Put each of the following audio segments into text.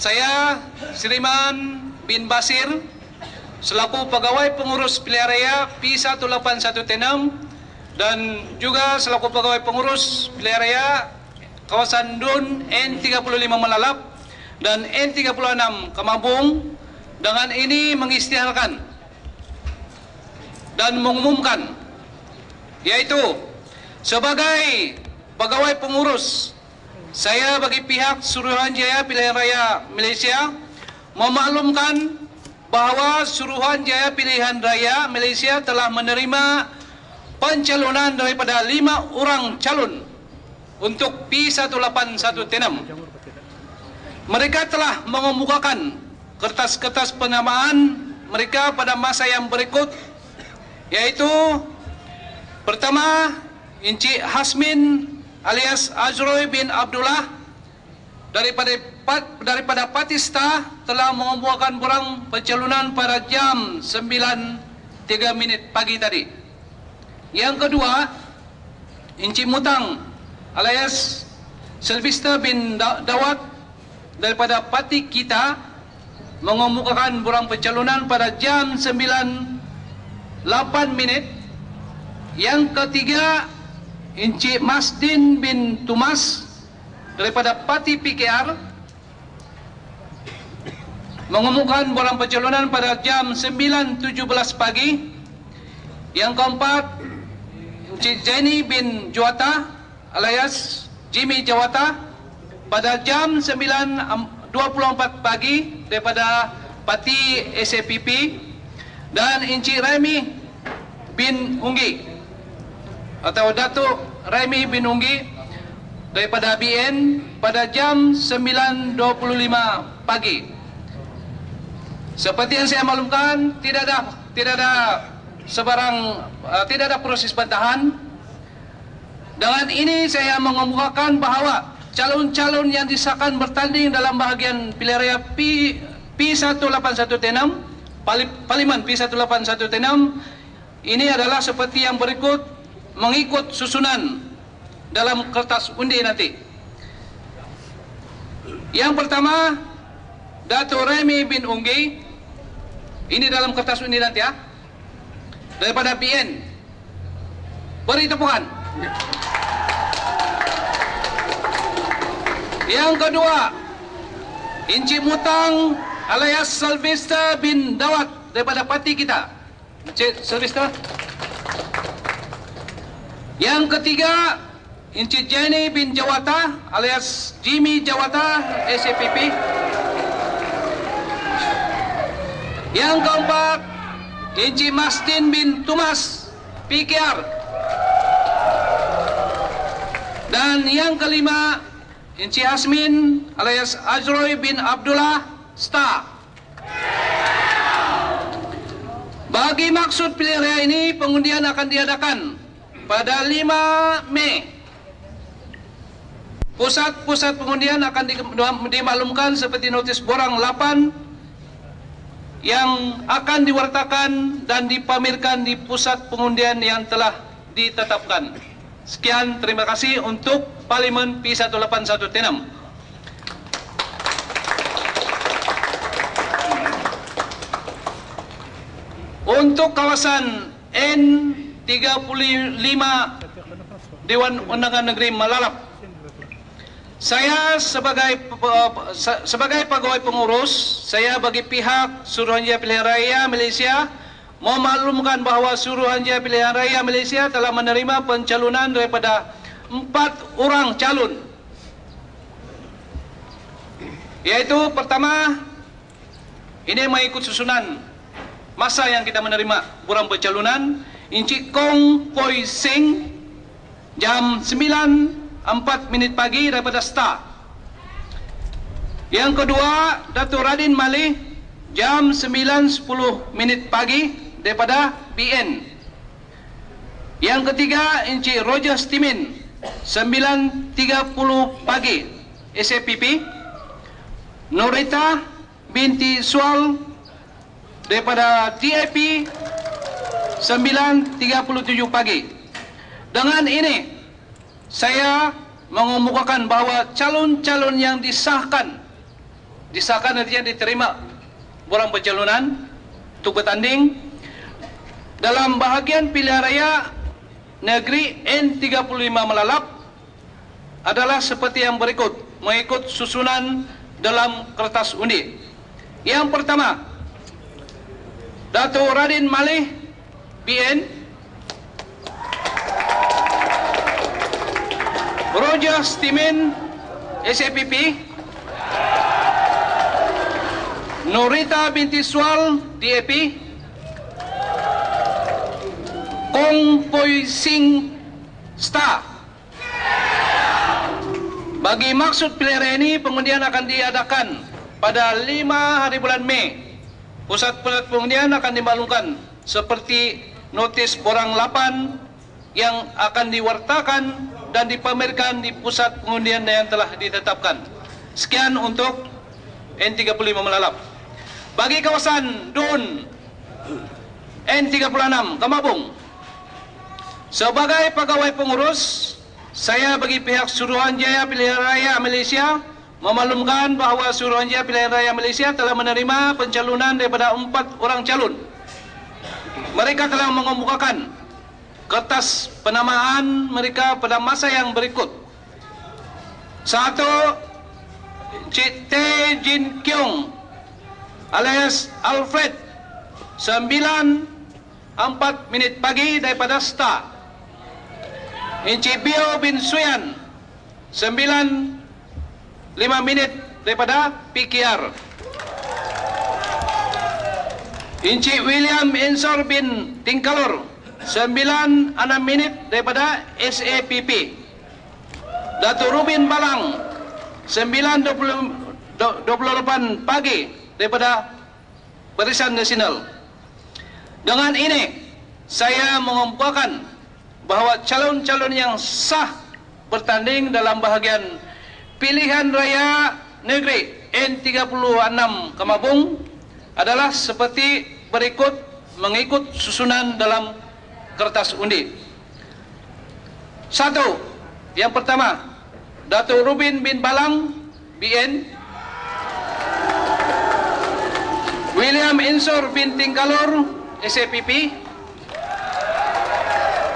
saya Siriman bin Basir selaku pegawai pengurus pilihan raya P181T6 dan juga selaku pegawai pengurus pilihan raya kawasan DUN N35 Melalap dan N36 Kamabung dengan ini mengisytiharkan dan mengumumkan, yaitu sebagai pegawai pengurus, saya bagi pihak Suruhanjaya Pilihan Raya Malaysia memaklumkan bahawa Suruhanjaya Pilihan Raya Malaysia telah menerima pencalonan daripada 5 orang calon untuk P181T6. Mereka telah mengemukakan kertas-kertas penamaan mereka pada masa yang berikut, yaitu pertama, Encik Hasmin alias Azroy bin Abdullah daripada Patista telah mengemukakan borang pencalonan pada jam 9.03 pagi tadi. Yang kedua, Encik Mutang alias Sylvester bin Dawat daripada Parti Kita mengemukakan borang pencalonan pada jam 9.08. Yang ketiga, Encik Masdin bin Tumas daripada Parti PKR mengemukakan borang pencalonan pada jam 9.17 pagi. Yang keempat, Encik Zaini bin Juwata alias Jimmy Jawata pada jam 9.24 pagi daripada Parti SAPP, dan Encik Raimi bin Unggi atau Datuk Raimi bin Unggi daripada BN pada jam 9.25 pagi. Seperti yang saya maklumkan, tidak ada proses bantahan. Dengan ini saya mengemukakan bahawa calon-calon yang disahkan bertanding dalam bahagian pilihan raya P181T6, Parlimen P181T6 ini adalah seperti yang berikut mengikut susunan dalam kertas undi nanti. Yang pertama, Datuk Raimi bin Unggi, ini dalam kertas undi nanti ya, daripada BN. Beri tepukan. Yang kedua, Encik Mutang alias Sylvester bin Dawat daripada Parti Kita. Encik Sylvester. Yang ketiga, Encik Zaini bin Jawata alias Jimmy Jawata SAPP. Yang keempat, Encik Masdin bin Tumas PKR. Dan yang kelima, Encik Hasmin alias Azroy bin Abdullah STAR. Bagi maksud pilihan raya ini, pengundian akan diadakan pada 5 Mei. Pusat-pusat pengundian akan dimaklumkan seperti notis borang 8 yang akan diwartakan dan dipamerkan di pusat pengundian yang telah ditetapkan. Sekian, terima kasih untuk Parlimen P181T6. Untuk kawasan N35 Dewan Undangan Negeri Melalap, saya sebagai pegawai pengurus, saya bagi pihak Suruhanjaya Pilihan Raya Malaysia memaklumkan bahawa Suruhanjaya Pilihan Raya Malaysia telah menerima pencalonan daripada 4 orang calon, yaitu pertama, ini mengikut susunan masa yang kita menerima borang pencalonan, Encik Kong Poi Sing jam 9.04 pagi daripada STAR. Yang kedua, Datuk Radin Malih jam 9.10 pagi daripada BN. Yang ketiga, Encik Roger Stimin 9.30 pagi SAPP. Norita binti Sual daripada TIP 9.37 pagi. Dengan ini saya mengemukakan bahawa calon-calon yang disahkan disahkan nantinya diterima borang pencalonan untuk bertanding dalam bahagian pilihan raya negeri N35 Melalap adalah seperti yang berikut, mengikut susunan dalam kertas undi. Yang pertama, Dato' Radin Malih, BN. Roja Stimin, SAPP. Norita binti Sual, DAP. Kong Poi Sing, STA. Bagi maksud pilihan raya ini, pengundian akan diadakan pada 5 hari bulan Mei. Pusat-pusat pengundian akan dimaklumkan seperti notis borang 8 yang akan diwartakan dan dipamerkan di pusat pengundian yang telah ditetapkan. Sekian untuk N35 Melalap. Bagi kawasan DUN N36 Kamabung, sebagai pegawai pengurus, saya bagi pihak Suruhanjaya Pilihan Raya Malaysia memaklumkan bahawa Suruhanjaya Pilihan Raya Malaysia telah menerima pencalonan daripada 4 orang calon. Mereka telah mengemukakan kertas penamaan mereka pada masa yang berikut. 1. Cik Tae Jin Kyung alias Alfred, 9:04 pagi daripada STA. Encik Bio bin Suyan, 9:05 daripada PKR. Encik William Ensor bin Tingkalur, 9:06 daripada SAPP. Dato' Rubin Balang, 9:28 pagi daripada Barisan Nasional. Dengan ini, saya mengemukakan bahawa calon-calon yang sah bertanding dalam bahagian pilihan raya negeri N36 Kamabung adalah seperti berikut mengikut susunan dalam kertas undi. 1. Yang pertama, Dato' Rubin bin Balang, BN. William Ensor bin Tingkalur, SAPP.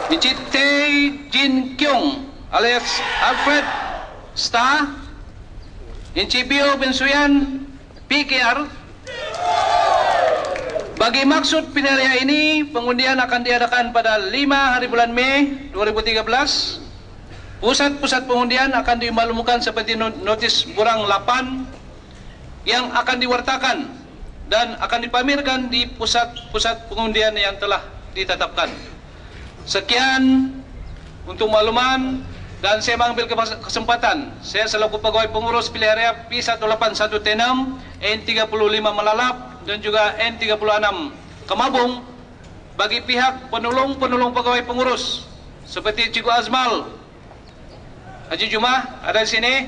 Encik Tae Jin Kyung alias Alfred, STA. Encik Bio bin Suyan, PKR. Bagi maksud pilihan raya ini, pengundian akan diadakan pada 5 hari bulan Mei 2013. Pusat-pusat pengundian akan dimaklumkan seperti notis borang 8 yang akan diwartakan dan akan dipamerkan di pusat-pusat pengundian yang telah ditetapkan. Sekian untuk makluman dan saya mengambil kesempatan. Saya selaku pegawai pengurus pilihan raya P181T6, N35 Melalap dan juga N36 Kamabung bagi pihak penolong-penolong pegawai pengurus seperti Cikgu Azmal, Haji Jumah ada di sini,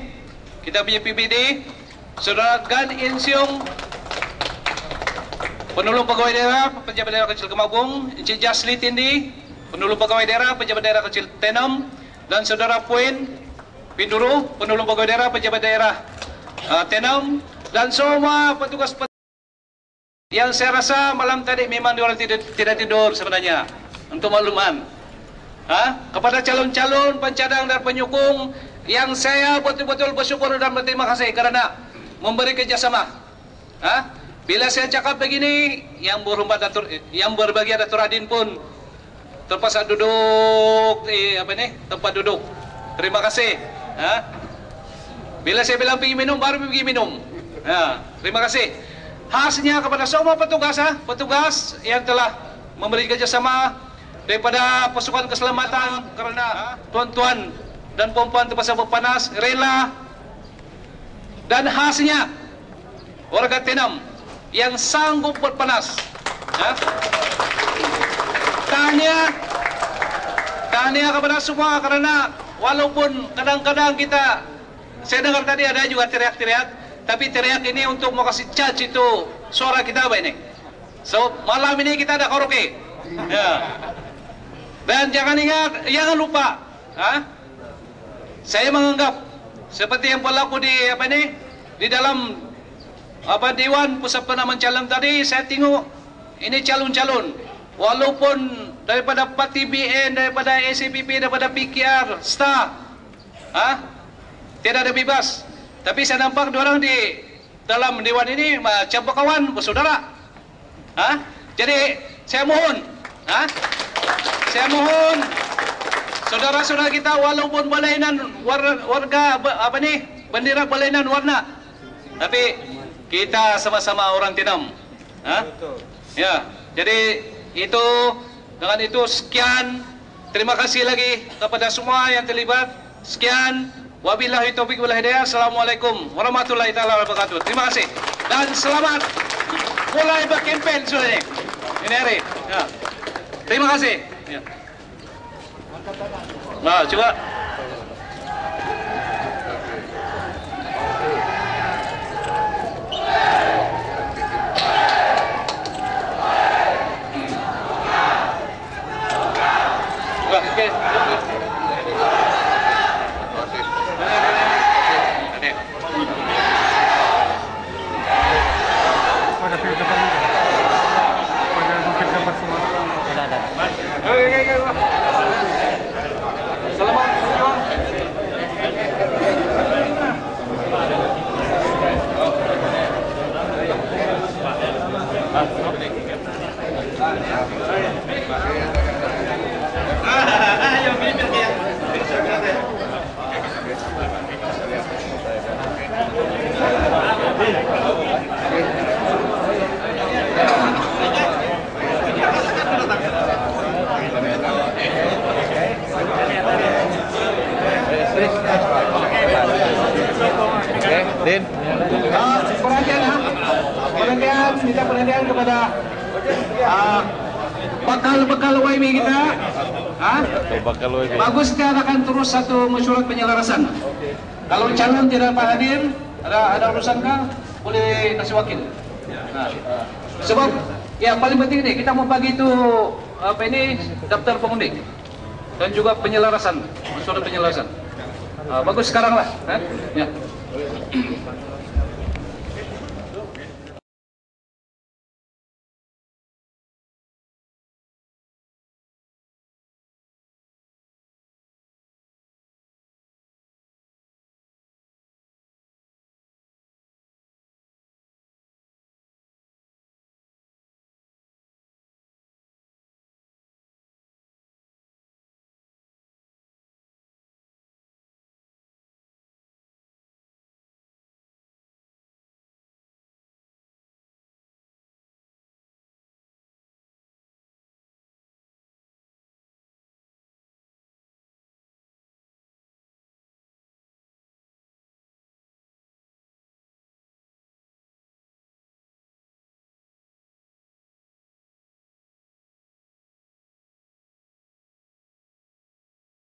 kita punya PBD, Saudara Gan In Siong, penolong pegawai daerah Pejabat Daerah Kecil Kamabung, Encik Jasli Tindi, penolong pegawai daerah Pejabat Daerah Kecil Tenom, dan Saudara Puin Pinduru, penolong pegawai daerah Pejabat Daerah Tenom, dan semua petugas yang saya rasa malam tadi memang diorang tidak tidur sebenarnya. Untuk makluman, kepada calon-calon pencadang dan penyokong yang saya betul-betul bersyukur dan berterima kasih kerana memberi kerjasama. Bila saya cakap begini, yang berhormat yang berbahagia Dato' Radin pun terpaksa duduk tempat duduk. Terima kasih. Bila saya bilang pergi minum, baru pergi minum. Terima kasih. Khasnya kepada semua petugas yang telah memberi kerjasama daripada pasukan keselamatan kerana tuan-tuan dan puan-puan terpaksa berpanas, rela, dan khasnya warga Tenom yang sanggup berpanas. Tahniah kepada semua kerana walaupun kadang-kadang saya dengar tadi ada juga teriak-teriak, tapi teriak ini untuk mau kasih charge itu suara kita apa ini. So malam ini kita ada karaoke. Dan jangan lupa, saya menganggap seperti yang berlaku di dalam apa Dewan Pusat Penamacalan tadi, saya tengok ini calon-calon, walaupun daripada Parti BN, daripada ACPP, daripada PKR, STAR, tidak ada bebas. Tapi saya nampak diorang di dalam Dewan ini macam berkawan, bersaudara. Jadi saya mohon, saudara-saudara kita walaupun berlainan warga bendera berlainan warna, tapi kita sama-sama orang Tinam. Ya, jadi itu dengan itu sekian. Terima kasih lagi kepada semua yang terlibat. Sekian. Wabillahi taufiq wal hidayah. Assalamualaikum warahmatullahi taala wabarakatuh. Terima kasih dan selamat mulai berkempen sudah ini hari. Ya. Terima kasih. Ya. Nah, coba. Okay. Selamat berjuang. Din. Perhatian, minta perhatian kepada bakal YB kita. Bakal YB. Bagus kita akan terus satu mesyuarat penyelarasan. Kalau calon tidak hadir, ada urusan kah, boleh kasih wakil. Sebab yang paling penting ini kita mau bagi itu daftar pengundi dan juga penyelarasan, mesyuarat penyelarasan. Bagus sekarang lah. Ya.